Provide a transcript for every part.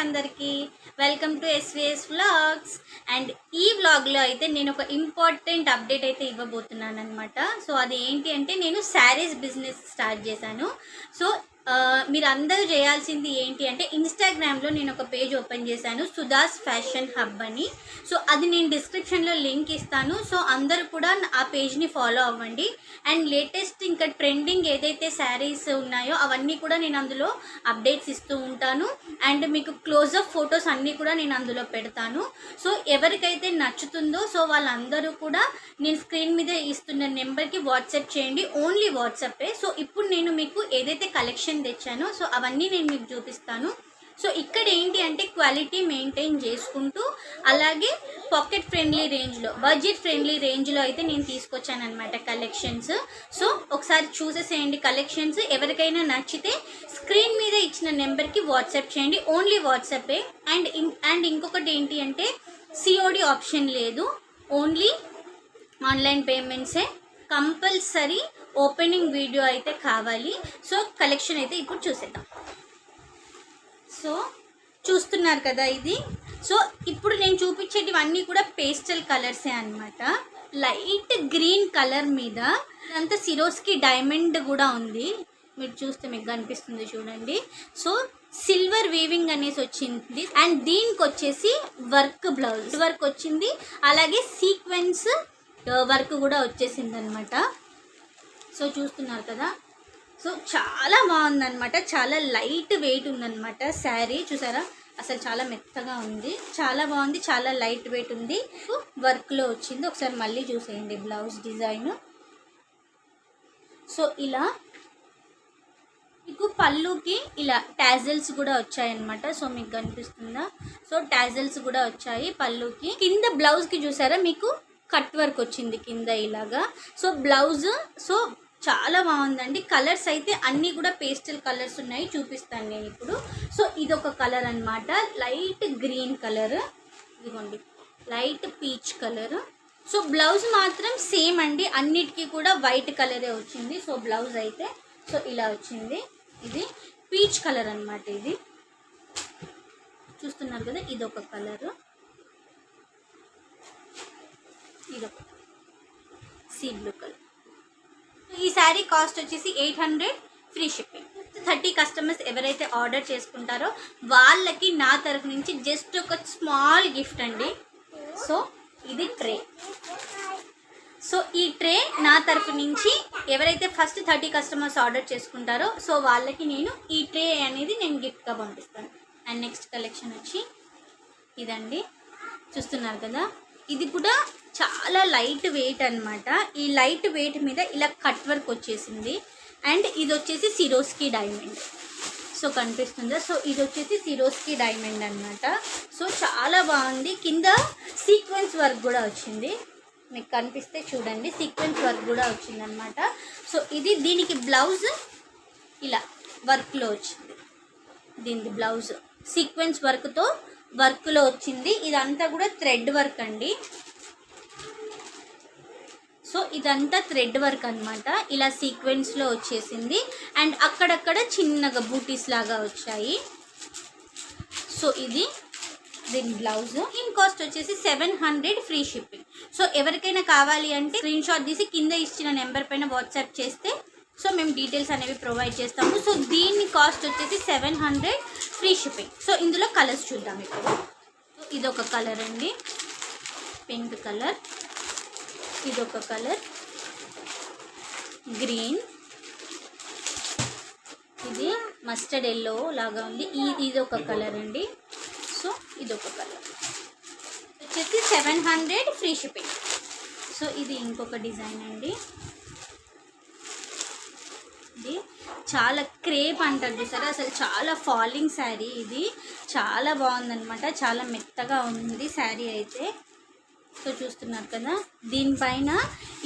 అందరికీ welcome to SVS vlogs. And ఈ వ్లాగ్లో అయితే నేను ఒక ఇంపార్టెంట్ అప్డేట్ అయితే ఇవ్వబోతున్నాను అనమాట. సో అది ఏంటి అంటే నేను శారీస్ బిజినెస్ స్టార్ట్ చేశాను. సో మీరు అందరూ చేయాల్సింది ఏంటి అంటే ఇన్స్టాగ్రామ్లో నేను ఒక పేజ్ ఓపెన్ చేశాను, సుధాస్ ఫ్యాషన్ హబ్ అని. సో అది నేను డిస్క్రిప్షన్లో లింక్ ఇస్తాను. సో అందరూ కూడా ఆ పేజ్ని ఫాలో అవ్వండి. అండ్ లేటెస్ట్ ఇంకా ట్రెండింగ్ ఏదైతే శారీస్ ఉన్నాయో అవన్నీ కూడా నేను అందులో అప్డేట్స్ ఇస్తూ ఉంటాను. అండ్ మీకు క్లోజప్ ఫొటోస్ అన్నీ కూడా నేను అందులో పెడతాను. సో ఎవరికైతే నచ్చుతుందో సో వాళ్ళందరూ కూడా నేను స్క్రీన్ మీద ఇస్తున్న నెంబర్కి వాట్సాప్ చేయండి, ఓన్లీ వాట్సాపే. సో ఇప్పుడు నేను మీకు ఏదైతే కలెక్షన్ తెచ్చానో సో అవన్నీ నేను మీకు చూపిస్తాను. సో ఇక్కడ ఏంటి అంటే క్వాలిటీ మెయింటైన్ చేసుకుంటూ అలాగే పాకెట్ ఫ్రెండ్లీ రేంజ్లో, బడ్జెట్ ఫ్రెండ్లీ రేంజ్లో అయితే నేను తీసుకొచ్చాను అనమాట కలెక్షన్స్. సో ఒకసారి చూసేసేయండి కలెక్షన్స్. ఎవరికైనా నచ్చితే స్క్రీన్ మీద ఇచ్చిన నెంబర్కి వాట్సాప్ చేయండి, ఓన్లీ వాట్సాపే. అండ్ ఇంకొకటి ఏంటి అంటే సిఓడి ఆప్షన్ లేదు, ఓన్లీ ఆన్లైన్ పేమెంట్సే. కంపల్సరీ ఓపెనింగ్ వీడియో అయితే కావాలి. సో కలెక్షన్ అయితే ఇప్పుడు చూసేద్దాం. సో చూస్తున్నారు కదా ఇది. సో ఇప్పుడు నేను చూపించేటివన్నీ కూడా పేస్టల్ కలర్సే అనమాట. లైట్ గ్రీన్ కలర్ మీద అంతా సిరోస్కి డైమండ్ కూడా ఉంది, మీరు చూస్తే మీకు కనిపిస్తుంది చూడండి. సో సిల్వర్ వీవింగ్ అనేసి వచ్చింది. అండ్ దీనికి వచ్చేసి వర్క్, బ్లౌజ్ వర్క్ వచ్చింది, అలాగే సీక్వెన్స్ వర్క్ కూడా వచ్చేసింది అనమాట. సో చూస్తున్నారు కదా. సో చాలా బాగుందన్నమాట, చాలా లైట్ వెయిట్ ఉందన్నమాట శారీ. చూసారా అసలు చాలా మెత్తగా ఉంది, చాలా బాగుంది, చాలా లైట్ వెయిట్ ఉంది. వర్క్లో వచ్చింది. ఒకసారి మళ్ళీ చూసేయండి బ్లౌజ్ డిజైన్. సో ఇలా మీకు పళ్ళుకి ఇలా టాజల్స్ కూడా వచ్చాయన్నమాట. సో మీకు కనిపిస్తుందా? సో టాజల్స్ కూడా వచ్చాయి పళ్ళుకి. కింద బ్లౌజ్కి చూసారా మీకు కట్ వర్క్ వచ్చింది కింద ఇలాగా. సో బ్లౌజ్ సో చాలా బాగుందండి. కలర్స్ అయితే అన్నీ కూడా పేస్టల్ కలర్స్ ఉన్నాయి, చూపిస్తాను నేను ఇప్పుడు. సో ఇదొక కలర్ అనమాట, లైట్ గ్రీన్ కలర్. ఇదిగోండి light peach colour. So blouse మాత్రం సేమ్ అండి, అన్నిటికీ కూడా వైట్ కలరే వచ్చింది. సో బ్లౌజ్ అయితే సో ఇలా వచ్చింది. ఇది పీచ్ కలర్ అనమాట. ఇది చూస్తున్నారు కదా, ఇదొక కలర్, ఇదొక సీ బ్లూ కలర్. ఈ శారీ కాస్ట్ వచ్చేసి 800 ఫ్రీ షిప్పింగ్. 30 కస్టమర్స్ ఎవరైతే ఆర్డర్ చేసుకుంటారో వాళ్ళకి నా తరఫు నుంచి జస్ట్ ఒక స్మాల్ గిఫ్ట్ అండి. సో ఇది ట్రే. సో ఈ ట్రే నా తరఫు నుంచి ఎవరైతే ఫస్ట్ 30 కస్టమర్స్ ఆర్డర్ చేసుకుంటారో సో వాళ్ళకి నేను ఈ ట్రే అనేది నేను గిఫ్ట్గా పంపిస్తాను. అండ్ నెక్స్ట్ కలెక్షన్ వచ్చి ఇదండి, చూస్తున్నారు కదా. ఇది కూడా చాలా లైట్ వెయిట్ అనమాట. ఈ లైట్ వెయిట్ మీద ఇలా కట్ వర్క్ వచ్చేసింది. అండ్ ఇది వచ్చేసి సిరోస్కి డైమండ్. సో కనిపిస్తుందా? సో ఇది వచ్చేసి సిరోస్కి డైమండ్ అనమాట. సో చాలా బాగుంది. కింద సీక్వెన్స్ వర్క్ కూడా వచ్చింది, మీకు కనిపిస్తే చూడండి, సీక్వెన్స్ వర్క్ కూడా వచ్చింది అనమాట. సో ఇది దీనికి బ్లౌజ్ ఇలా వర్క్లో వచ్చింది. దీనికి బ్లౌజ్ సీక్వెన్స్ వర్క్లో వచ్చింది. ఇదంతా కూడా థ్రెడ్ వర్క్ అండి. సో ఇదంతా థ్రెడ్ వర్క్ అనమాట, ఇలా సీక్వెన్స్లో వచ్చేసింది. అండ్ అక్కడక్కడ చిన్నగా బూటీస్ లాగా వచ్చాయి. సో ఇది దీని బ్లౌజ్. దీని కాస్ట్ వచ్చేసి 700 ఫ్రీ షిప్పింగ్. సో ఎవరికైనా కావాలి అంటే స్క్రీన్ షాట్ తీసి కింద ఇచ్చిన నెంబర్ పైన వాట్సాప్ చేస్తే సో మేము డీటెయిల్స్ అనేవి ప్రొవైడ్ చేస్తాము. సో దీని కాస్ట్ వచ్చేసి 700 ఫ్రీ షిప్పింగ్. సో ఇందులో కలర్స్ చూద్దాం ఇప్పుడు. ఇదొక కలర్ అండి, పింక్ కలర్. ఇదొక కలర్ గ్రీన్. ఇది మస్టర్డ్ ఎల్లో లాగా ఉంది. ఇదొక కలర్ అండి. సో ఇదొక కలర్ వచ్చేసి 700 ఫ్రీ షిప్పింగ్. సో ఇది ఇంకొక డిజైన్ అండి. ఇది చాలా క్రేప్ అంటారు చూసారా, అసలు చాలా ఫాలింగ్ శారీ. ఇది చాలా బాగుందనమాట, చాలా మెత్తగా ఉంది శారీ అయితే. సో చూస్తున్నారు కదా, దీనిపైన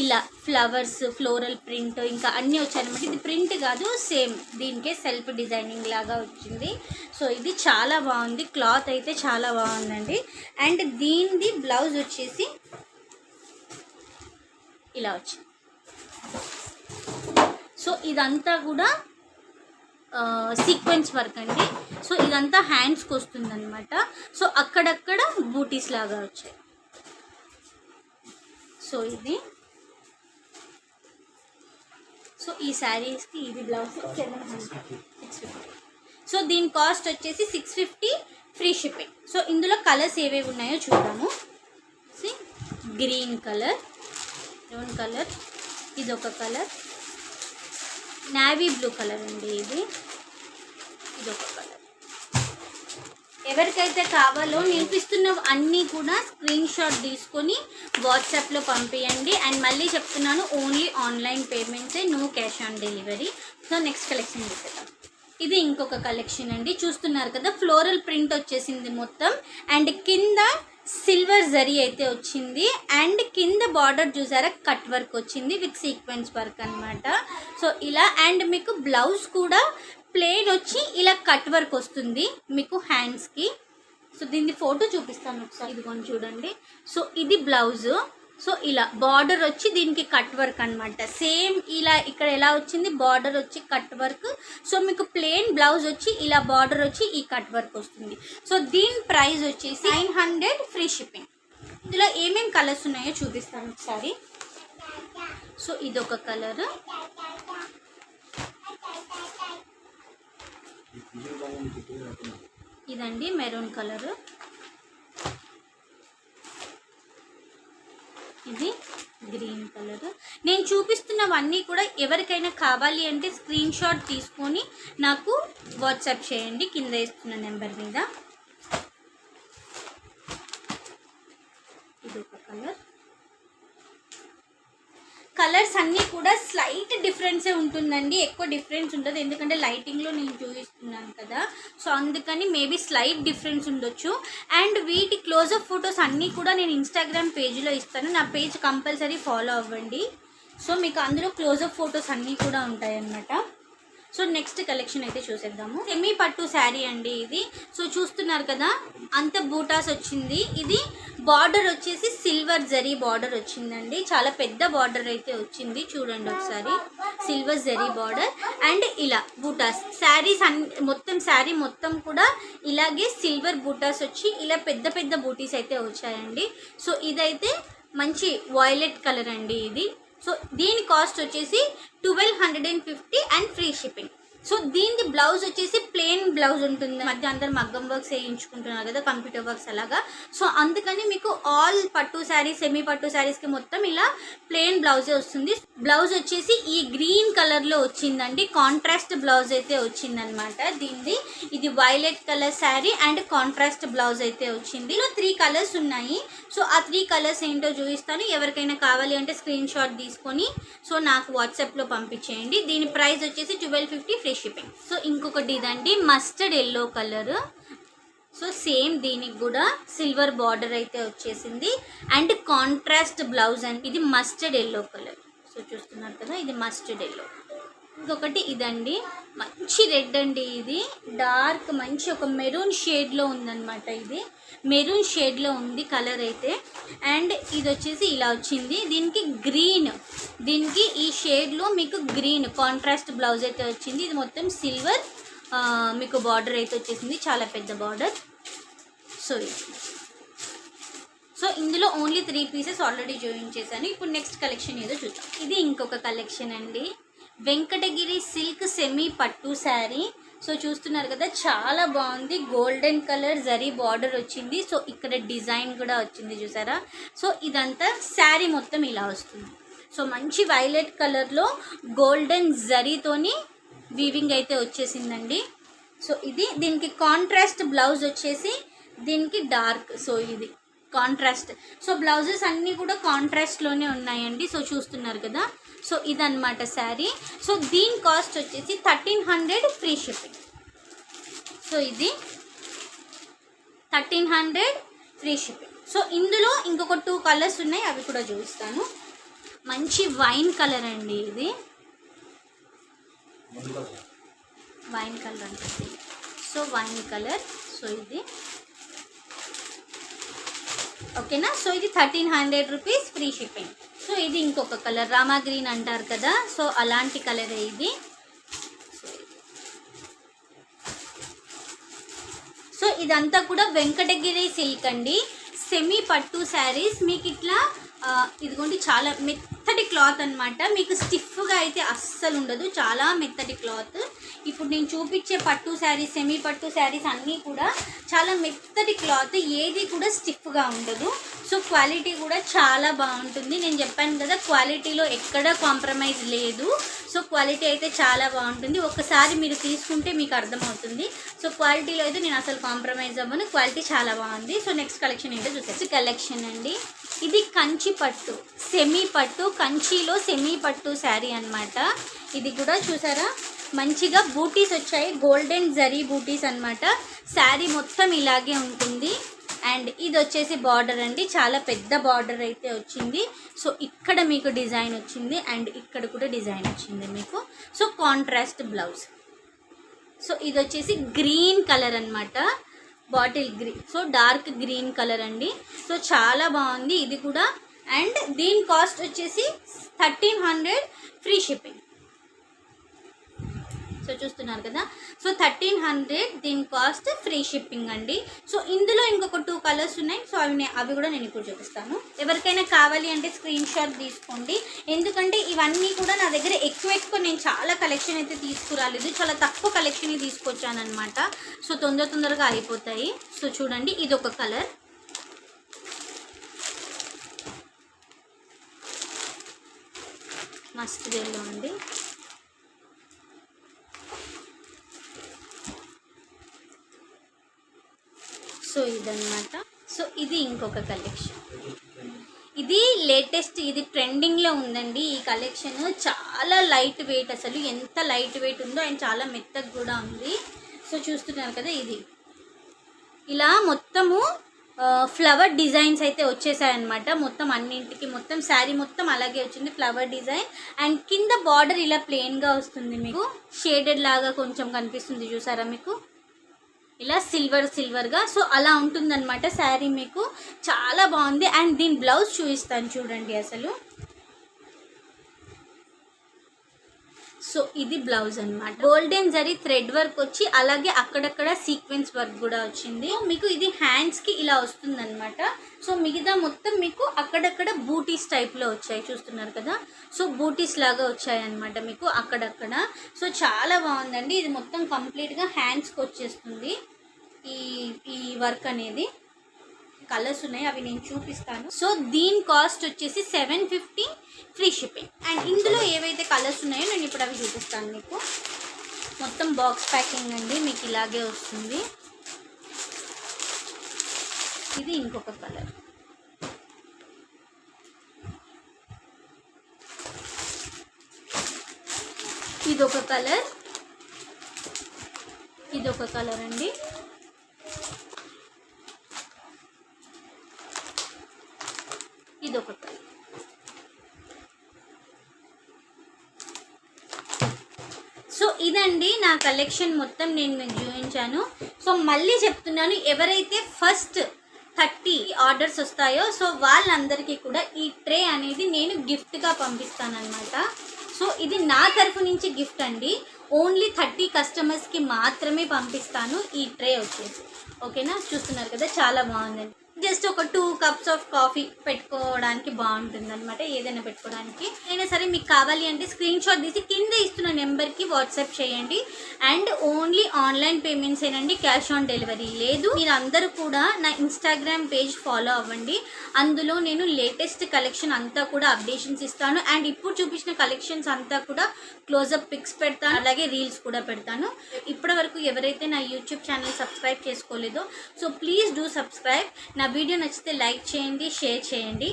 ఇలా ఫ్లవర్స్, ఫ్లోరల్ ప్రింట్ ఇంకా అన్నీ వచ్చాయన్నమాట. ఇది ప్రింట్ కాదు, సేమ్ దీనికే సెల్ఫ్ డిజైనింగ్ లాగా వచ్చింది. సో ఇది చాలా బాగుంది, క్లాత్ అయితే చాలా బాగుందండి. అండ్ దీనిది బ్లౌజ్ వచ్చేసి ఇలా వచ్చింది. సో ఇదంతా కూడా సీక్వెన్స్ వర్క్ అండి. సో ఇదంతా హ్యాండ్స్కి వస్తుంది అనమాట. సో అక్కడక్కడ బూటీస్ లాగా వచ్చాయి. సో ఇది, సో ఈ శారీస్కి ఇది బ్లౌజ్ 650. సో దీని కాస్ట్ వచ్చేసి 650 ఫ్రీ షిప్పింగ్. సో ఇందులో కలర్స్ ఏవేవి ఉన్నాయో చూద్దాము. గ్రీన్ కలర్, బ్రౌన్ కలర్, ఇది ఒక కలర్, నావీ బ్లూ కలర్ అండి, ఇది ఒక కలర్. ఎవరికైతే కావాలో నేర్పిస్తున్న అన్నీ కూడా స్క్రీన్ షాట్ తీసుకొని వాట్సాప్లో పంపించండి. అండ్ మళ్ళీ చెప్తున్నాను, ఓన్లీ ఆన్లైన్ పేమెంట్సే, no cash on delivery. So next collection చూద్దాం. ఇది ఇంకొక కలెక్షన్ అండి. చూస్తున్నారు కదా, ఫ్లోరల్ ప్రింట్ వచ్చేసింది మొత్తం. అండ్ కింద సిల్వర్ జరీ అయితే వచ్చింది. అండ్ కింద బార్డర్ చూసారా, కట్ వర్క్ వచ్చింది విత్ సీక్వెన్స్ వర్క్ అనమాట. సో ఇలా, అండ్ మీకు బ్లౌజ్ కూడా ప్లెయిన్ వచ్చి ఇలా కట్ వర్క్ వస్తుంది మీకు హ్యాండ్స్కి. సో దీన్ని ఫోటో చూపిస్తాను ఒకసారి, ఇదిగోని చూడండి. సో ఇది బ్లౌజు. సో ఇలా బార్డర్ వచ్చి దీనికి కట్ వర్క్ అనమాట. సేమ్ ఇలా ఇక్కడ ఎలా వచ్చింది, బార్డర్ వచ్చి కట్ వర్క్. సో మీకు ప్లెయిన్ బ్లౌజ్ వచ్చి ఇలా బార్డర్ వచ్చి ఈ కట్ వర్క్ వస్తుంది. సో దీని ప్రైస్ వచ్చేసి 900 ఫ్రీ షిప్పింగ్. ఇందులో ఏమేమి కలర్స్ ఉన్నాయో చూపిస్తాను ఒకసారి. సో ఇదొక కలర్, ఇదండి మెరూన్ కలర్, ఇది గ్రీన్ కలర్. నేను చూపిస్తున్నవన్నీ కూడా ఎవరికైనా కావాలి అంటే స్క్రీన్ షాట్ తీసుకొని నాకు వాట్సాప్ చేయండి కింద ఇస్తున్న నెంబర్ మీద. ఇది ఒక కలర్. కలర్స్ అన్నీ కూడా స్లైట్ డిఫరెన్సే ఉంటుందండి, ఎక్కువ డిఫరెన్స్ ఉండదు, ఎందుకంటే లైటింగ్లో నేను చూపిస్తున్నాను కదా. సో అందుకని మేబీ స్లైట్ డిఫరెన్స్ ఉండొచ్చు. అండ్ వీటి క్లోజప్ ఫొటోస్ అన్నీ కూడా నేను ఇన్స్టాగ్రామ్ పేజ్లో ఇస్తాను, నా పేజ్ కంపల్సరీ ఫాలో అవ్వండి. సో మీకు అందులో క్లోజప్ ఫొటోస్ అన్నీ కూడా ఉంటాయన్నమాట. సో నెక్స్ట్ కలెక్షన్ అయితే చూసేద్దాము. సెమీ పట్టు శారీ అండి ఇది. సో చూస్తున్నారు కదా, అంత బూటాస్ వచ్చింది. ఇది బార్డర్ వచ్చేసి సిల్వర్ జరీ బార్డర్ వచ్చిందండి, చాలా పెద్ద బార్డర్ అయితే వచ్చింది. చూడండి ఒకసారి, సిల్వర్ జరీ బార్డర్. అండ్ ఇలా బూటాస్, శారీస్ మొత్తం శారీ మొత్తం కూడా ఇలాగే సిల్వర్ బూటాస్ వచ్చి ఇలా పెద్ద పెద్ద బూటీస్ అయితే వచ్చాయండి. సో ఇదైతే మంచి వాయిలెట్ కలర్ అండి ఇది. సో దీని కాస్ట్ వచ్చేసి 1250 అండ్ ఫ్రీ షిప్పింగ్. సో దీని బ్లౌజ్ వచ్చేసి ప్లెయిన్ బ్లౌజ్ ఉంటుంది. మధ్య అందరు మగ్గం వర్క్స్ వేయించుకుంటున్నారు కదా, కంప్యూటర్ వర్క్స్ అలాగా. సో అందుకని మీకు ఆల్ పట్టు శారీస్, సెమీ పట్టు శారీస్కి మొత్తం ఇలా ప్లెయిన్ బ్లౌజే వస్తుంది. బ్లౌజ్ వచ్చేసి ఈ గ్రీన్ కలర్లో వచ్చిందండి, కాంట్రాస్ట్ బ్లౌజ్ అయితే వచ్చిందనమాట దీనిది. ఇది violet colour sari and contrast blouse అయితే వచ్చింది. ఇలా 3 కలర్స్ ఉన్నాయి. సో ఆ 3 కలర్స్ ఏంటో చూపిస్తాను. ఎవరికైనా కావాలి అంటే స్క్రీన్ షాట్ తీసుకొని సో నాకు వాట్సాప్లో పంపించేయండి. దీని ప్రైస్ వచ్చేసి 1250 ఫ్రీ షిప్పింగ్. సో ఇంకొకటి ఇదండి, mustard yellow colour. So same దీనికి కూడా సిల్వర్ బార్డర్ అయితే వచ్చేసింది అండ్ కాంట్రాస్ట్ బ్లౌజ్ అండ్ ఇది మస్టర్డ్ ఎల్లో కలర్. సో చూస్తున్నారు కదా, ఇది మస్టర్డ్ ఎల్లో. ఇంకొకటి ఇదండి, మంచి రెడ్ అండి, ఇది డార్క్ మంచి ఒక మెరూన్ షేడ్లో ఉందన్నమాట. ఇది మెరూన్ షేడ్లో ఉంది కలర్ అయితే. అండ్ ఇది వచ్చేసి ఇలా వచ్చింది, దీనికి గ్రీన్, దీనికి ఈ షేడ్లో మీకు గ్రీన్ కాంట్రాస్ట్ బ్లౌజ్ అయితే వచ్చింది. ఇది మొత్తం సిల్వర్ మీకు బార్డర్ అయితే వచ్చేసింది, చాలా పెద్ద బార్డర్. సో సో ఇందులో ఓన్లీ 3 పీసెస్ ఆల్రెడీ జాయిన్ చేశాను. ఇప్పుడు నెక్స్ట్ కలెక్షన్ ఏదో చూద్దాం. ఇది ఇంకొక కలెక్షన్ అండి, వెంకటగిరి సిల్క్ సెమీ పట్టు శారీ. సో చూస్తున్నారు కదా, చాలా బాగుంది, గోల్డెన్ కలర్ జరీ బార్డర్ వచ్చింది. సో ఇక్కడ డిజైన్ కూడా వచ్చింది చూసారా. సో ఇదంతా శారీ మొత్తం ఇలా వస్తుంది. సో మంచి వైలెట్ కలర్లో గోల్డెన్ జరీతోని వీవింగ్ అయితే వచ్చేసిందండి. సో ఇది దీనికి కాంట్రాస్ట్ బ్లౌజ్ వచ్చేసి దీనికి డార్క్. సో ఇది కాంట్రాస్ట్. సో బ్లౌజెస్ అన్నీ కూడా కాంట్రాస్ట్లోనే ఉన్నాయండి. సో చూస్తున్నారు కదా, సో ఇదన్నమాట శారీ. సో దీని కాస్ట్ వచ్చేసి 1300 ఫ్రీ షిప్పింగ్. సో ఇది 1300 ఫ్రీ షిప్పింగ్. సో ఇందులో ఇంకొక 2 కలర్స్ ఉన్నాయి, అవి కూడా చూపిస్తాను. మంచి వైన్ కలర్ అండి, ఇది వైన్ కలర్ అంటే. So wine colour. సో ఇది ఓకేనా. సో ఇది 1300 రూపీస్ ఫ్రీ షిప్పింగ్. సో ఇది ఇంకొక కలర్, రామా గ్రీన్ అంటారు కదా, సో అలాంటి కలరే ఇది. సో ఇదంతా కూడా వెంకటగిరి సిల్క్ అండి, సెమీ పట్టు శారీస్. మీకు ఇట్లా ఇదిగోండి చాలా మెత్తటి క్లాత్ అనమాట, మీకు స్టిఫ్గా అయితే అస్సలు ఉండదు, చాలా మెత్తటి క్లాత్. ఇప్పుడు నేను చూపించే పట్టు శారీస్, సెమీ పట్టు శారీస్ అన్నీ కూడా చాలా మెత్తటి క్లాత్, ఏది కూడా స్టిఫ్గా ఉండదు. సో క్వాలిటీ కూడా చాలా బాగుంటుంది. నేను చెప్పాను కదా క్వాలిటీలో ఎక్కడ కాంప్రమైజ్ లేదు. సో క్వాలిటీ అయితే చాలా బాగుంటుంది, ఒకసారి మీరు తీసుకుంటే మీకు అర్థమవుతుంది. సో క్వాలిటీలో అయితే నేను అసలు కాంప్రమైజ్ అవ్వను, క్వాలిటీ చాలా బాగుంది. సో నెక్స్ట్ కలెక్షన్ ఏంటో చూసేసి కలెక్షన్ అండి, ఇది కంచి పట్టు, సెమీ పట్టు, కంచిలో సెమీ పట్టు శారీ అనమాట. ఇది కూడా చూసారా మంచిగా బూటీస్ వచ్చాయి, గోల్డెన్ జరీ బూటీస్ అనమాట. శారీ మొత్తం ఇలాగే ఉంటుంది. అండ్ ఇది వచ్చేసి బార్డర్ అండి, చాలా పెద్ద బార్డర్ అయితే వచ్చింది. సో ఇక్కడ మీకు డిజైన్ వచ్చింది అండ్ ఇక్కడ కూడా డిజైన్ వచ్చింది మీకు. So contrast blouse. సో ఇది వచ్చేసి గ్రీన్ కలర్ అనమాట, bottle green, so dark green colour అండి. సో చాలా బాగుంది ఇది కూడా. అండ్ దీని కాస్ట్ వచ్చేసి 1300 ఫ్రీ షిప్పింగ్. సో చూస్తున్నారు కదా, సో 1300 దీని కాస్ట్, ఫ్రీ షిప్పింగ్ అండి. సో ఇందులో ఇంకొక 2 కలర్స్ ఉన్నాయి. సో అవి కూడా నేను ఇప్పుడు చూపిస్తాను. ఎవరికైనా కావాలి అంటే స్క్రీన్ షాట్ తీసుకోండి, ఎందుకంటే ఇవన్నీ కూడా నా దగ్గర ఎక్కువ నేను చాలా కలెక్షన్ అయితే తీసుకురాలేదు, చాలా తక్కువ కలెక్షన్ తీసుకొచ్చాను అనమాట. సో తొందరగా అయిపోతాయి. సో చూడండి ఇది ఒక కలర్, మస్ట్ ఎల్లో అండి. సో ఇదన్నమాట. సో ఇది ఇంకొక కలెక్షన్, ఇది లేటెస్ట్, ఇది ట్రెండింగ్లో ఉందండి. ఈ కలెక్షన్ చాలా లైట్ వెయిట్, అసలు ఎంత లైట్ వెయిట్ ఉందో అండ్ చాలా మెత్తగా కూడా ఉంది. సో చూస్తున్నారు కదా, ఇది ఇలా మొత్తము ఫ్లవర్ డిజైన్స్ అయితే వచ్చేసాయన్నమాట. మొత్తం అన్నింటికి మొత్తం శారీ మొత్తం అలాగే వచ్చింది ఫ్లవర్ డిజైన్. అండ్ కింద బార్డర్ ఇలా ప్లెయిన్గా వస్తుంది, మీకు షేడెడ్ లాగా కొంచెం కనిపిస్తుంది చూసారా మీకు, ఇలా సిల్వర్గా. సో అలా ఉంటుందన్నమాట శారీ, మీకు చాలా బాగుంది. అండ్ దీని బ్లౌజ్ చూపిస్తాను చూడండి అసలు. సో ఇది బ్లౌజ్ అనమాట, గోల్డెన్ జరీ థ్రెడ్ వర్క్ వచ్చి అలాగే అక్కడక్కడ సీక్వెన్స్ వర్క్ కూడా వచ్చింది. మీకు ఇది హ్యాండ్స్కి ఇలా వస్తుందన్నమాట. సో మిగతా మొత్తం మీకు అక్కడక్కడ బూటీస్ టైప్లో వచ్చాయి, చూస్తున్నారు కదా. సో బూటీస్ లాగా వచ్చాయి అనమాట మీకు అక్కడక్కడ. సో చాలా బాగుందండి, ఇది మొత్తం కంప్లీట్గా హ్యాండ్స్కి వచ్చేస్తుంది ఈ వర్క్ అనేది. కలర్స్ ఉన్నాయి, అవి నేను చూపిస్తాను. సో దీని కాస్ట్ వచ్చేసి 750 ఫ్రీ షిప్పింగ్. అండ్ ఇందులో ఏవైతే కలర్స్ ఉన్నాయో నేను ఇప్పుడు అవి చూపిస్తాను మీకు. మొత్తం బాక్స్ ప్యాకింగ్ అండి, మీకు ఇలాగే వస్తుంది. ఇది ఇంకొక కలర్, ఇదొక కలర్, ఇదొక కలర్ అండి. ఇదొక కలర్. సో ఇదండి నా కలెక్షన్ మొత్తం నేను మీకు చూపించాను. సో మళ్ళీ చెప్తున్నాను, ఎవరైతే ఫస్ట్ 30 ఆర్డర్స్ వస్తాయో సో వాళ్ళందరికీ కూడా ఈ ట్రే అనేది నేను గిఫ్ట్గా పంపిస్తానన్నమాట. సో ఇది నా తరఫు నుంచి గిఫ్ట్ అండి, ఓన్లీ 30 కస్టమర్స్కి మాత్రమే పంపిస్తాను ఈ ట్రే వచ్చేసి. ఓకేనా, చూస్తున్నారు కదా చాలా బాగుందండి. జస్ట్ ఒక 2 కప్స్ ఆఫ్ కాఫీ పెట్టుకోవడానికి బాగుంటుంది అనమాట, ఏదైనా పెట్టుకోవడానికి. అయినా సరే మీకు కావాలి అంటే స్క్రీన్ షాట్ తీసి కింద ఇస్తున్న నెంబర్కి వాట్సాప్ చేయండి. అండ్ ఓన్లీ ఆన్లైన్ పేమెంట్స్ ఏనండి, క్యాష్ ఆన్ డెలివరీ లేదు. మీరు అందరూ కూడా నా ఇన్స్టాగ్రామ్ పేజ్ ఫాలో అవ్వండి, అందులో నేను లేటెస్ట్ కలెక్షన్ అంతా కూడా అప్డేషన్స్ ఇస్తాను. అండ్ ఇప్పుడు చూపించిన కలెక్షన్స్ అంతా కూడా క్లోజప్ పిక్స్ పెడతాను, అలాగే రీల్స్ కూడా పెడతాను. ఇప్పటి వరకు ఎవరైతే నా యూట్యూబ్ ఛానల్ సబ్స్క్రైబ్ చేసుకోలేదో సో ప్లీజ్ డూ సబ్స్క్రైబ్. నా వీడియో నచ్చితే లైక్ చేయండి, షేర్ చేయండి.